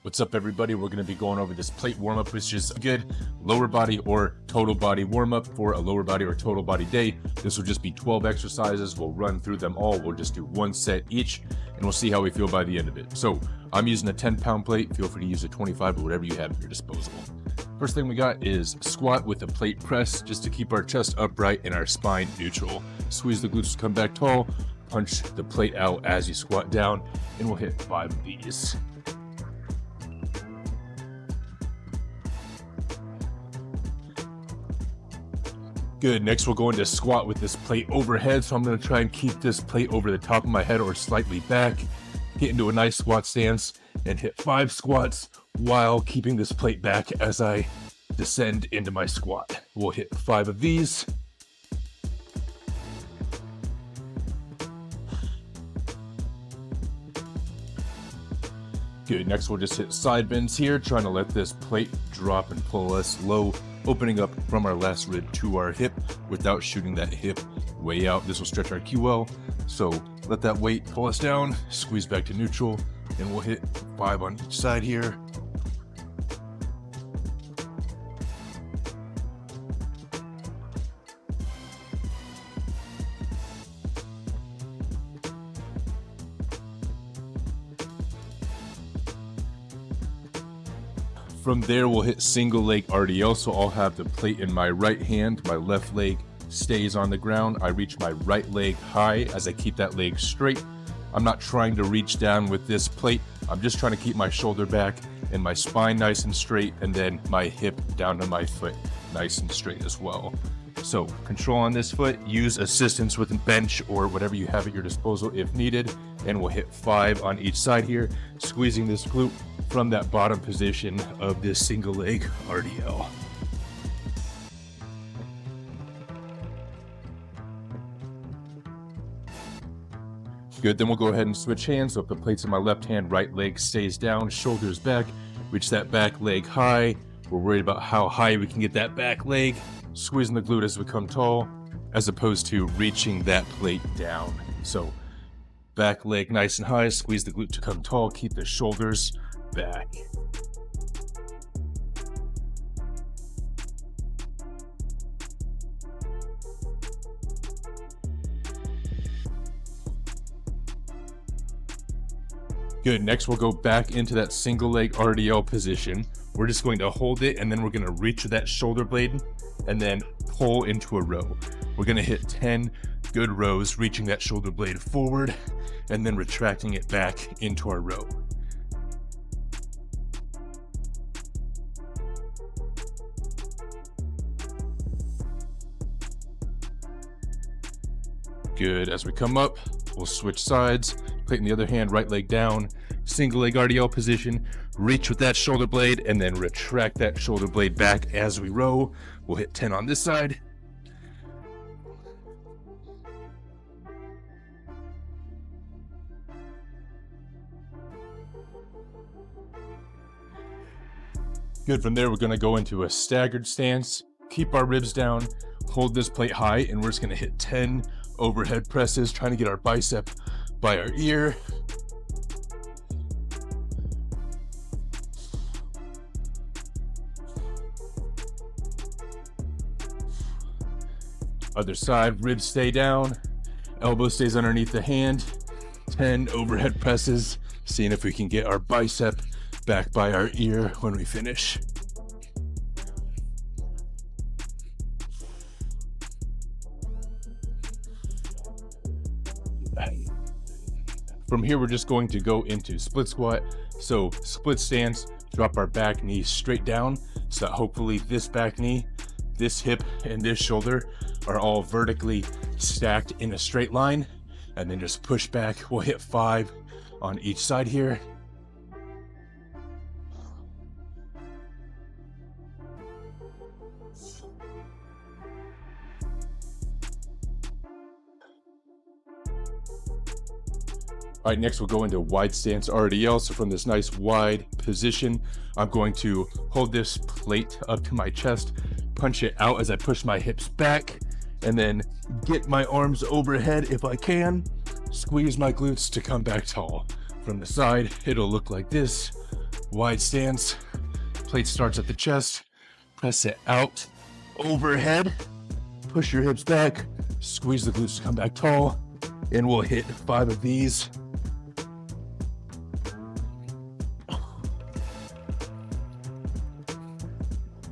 What's up, everybody? We're going to be going over this plate warm-up, which is a good lower body or total body warm-up for a lower body or total body day. This will just be 12 exercises. We'll run through them all. We'll just do one set each, and we'll see how we feel by the end of it. So I'm using a 10-pound plate. Feel free to use a 25 or whatever you have at your disposal. First thing we got is squat with a plate press, just to keep our chest upright and our spine neutral. Squeeze the glutes to come back tall. Punch the plate out as you squat down, and we'll hit 5 of these. Good. Next, we'll go into squat with this plate overhead. So I'm going to try and keep this plate over the top of my head or slightly back. Get into a nice squat stance and hit 5 squats while keeping this plate back as I descend into my squat. We'll hit 5 of these. Good. Next, we'll just hit side bends here, trying to let this plate drop and pull us low, opening up from our last rib to our hip without shooting that hip way out. This will stretch our QL, so let that weight pull us down, squeeze back to neutral, and we'll hit 5 on each side here. From there, we'll hit single leg RDL, so I'll have the plate in my right hand, my left leg stays on the ground. I reach my right leg high as I keep that leg straight. I'm not trying to reach down with this plate. I'm just trying to keep my shoulder back and my spine nice and straight, and then my hip down to my foot nice and straight as well. So control on this foot, use assistance with a bench or whatever you have at your disposal if needed, and we'll hit 5 on each side here, squeezing this glute from that bottom position of this single leg RDL. Good, then we'll go ahead and switch hands. So if the plate's in my left hand, right leg stays down, shoulders back, reach that back leg high. We're worried about how high we can get that back leg, squeezing the glute as we come tall, as opposed to reaching that plate down. So back leg nice and high, squeeze the glute to come tall, keep the shoulders back. Good, next we'll go back into that single leg RDL position. We're just going to hold it, and then we're going to reach that shoulder blade and then pull into a row. We're going to hit 10 good rows, reaching that shoulder blade forward and then retracting it back into our row. Good. As we come up, we'll switch sides, plate in the other hand, right leg down, single leg RDL position, reach with that shoulder blade, and then retract that shoulder blade back as we row. We'll hit 10 on this side. Good. From there, we're going to go into a staggered stance, keep our ribs down, hold this plate high, and we're just going to hit 10 overhead presses, trying to get our bicep by our ear. Other side, ribs stay down, elbow stays underneath the hand. 10 overhead presses, seeing if we can get our bicep back by our ear when we finish. From here, we're just going to go into split squat. So split stance, drop our back knee straight down, so that hopefully this back knee, this hip, and this shoulder are all vertically stacked in a straight line, and then just push back. We'll hit 5 on each side here. All right, next we'll go into wide stance RDL. So from this nice wide position, I'm going to hold this plate up to my chest, punch it out as I push my hips back, and then get my arms overhead if I can, squeeze my glutes to come back tall. From the side, it'll look like this. Wide stance. Plate starts at the chest. Press it out, overhead. Push your hips back. Squeeze the glutes to come back tall. And we'll hit 5 of these.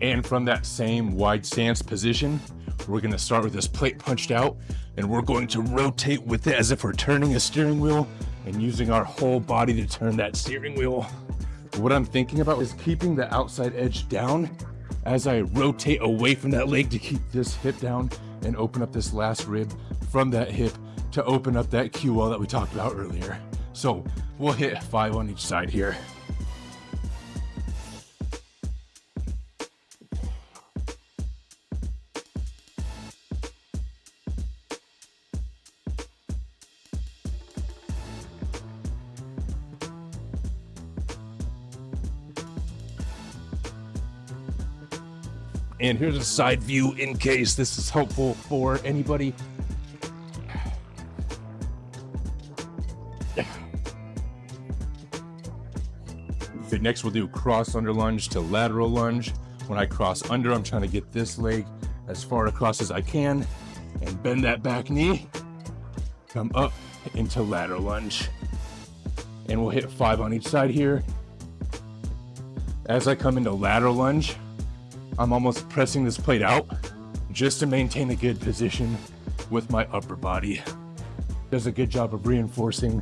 And from that same wide stance position, we're gonna start with this plate punched out, and we're going to rotate with it as if we're turning a steering wheel and using our whole body to turn that steering wheel. What I'm thinking about is keeping the outside edge down as I rotate away from that leg to keep this hip down and open up this last rib from that hip to open up that QL that we talked about earlier. So we'll hit 5 on each side here. And here's a side view in case this is helpful for anybody. Okay, next we'll do cross under lunge to lateral lunge. When I cross under, I'm trying to get this leg as far across as I can and bend that back knee. Come up into lateral lunge. And we'll hit 5 on each side here. As I come into lateral lunge, I'm almost pressing this plate out just to maintain a good position with my upper body. Does a good job of reinforcing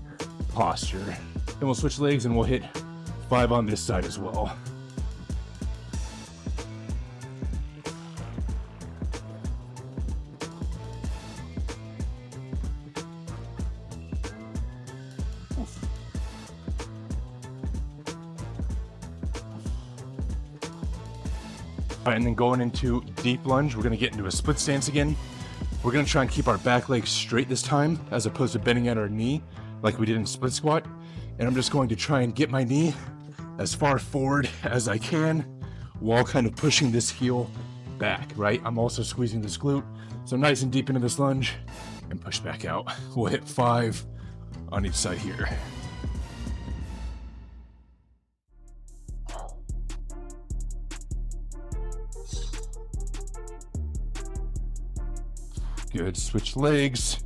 posture. Then we'll switch legs and we'll hit 5 on this side as well. All right, and then going into deep lunge, we're gonna get into a split stance again. We're gonna try and keep our back leg straight this time, as opposed to bending at our knee like we did in split squat. And I'm just going to try and get my knee as far forward as I can while kind of pushing this heel back, right? I'm also squeezing this glute. So nice and deep into this lunge and push back out. We'll hit 5 on each side here. Good, switch legs.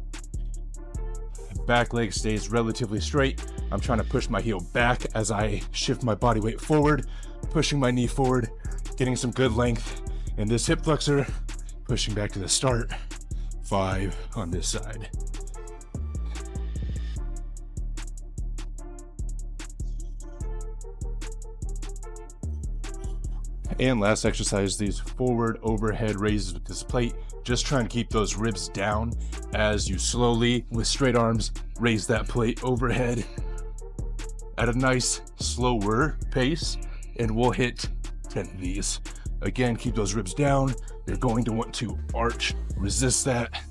Back leg stays relatively straight. I'm trying to push my heel back as I shift my body weight forward, pushing my knee forward, getting some good length in this hip flexor, pushing back to the start. 5 on this side. And last exercise, these forward overhead raises with this plate. Just trying to keep those ribs down as you slowly, with straight arms, raise that plate overhead at a nice, slower pace. And we'll hit 10 of these. Again, keep those ribs down. You're going to want to arch, resist that,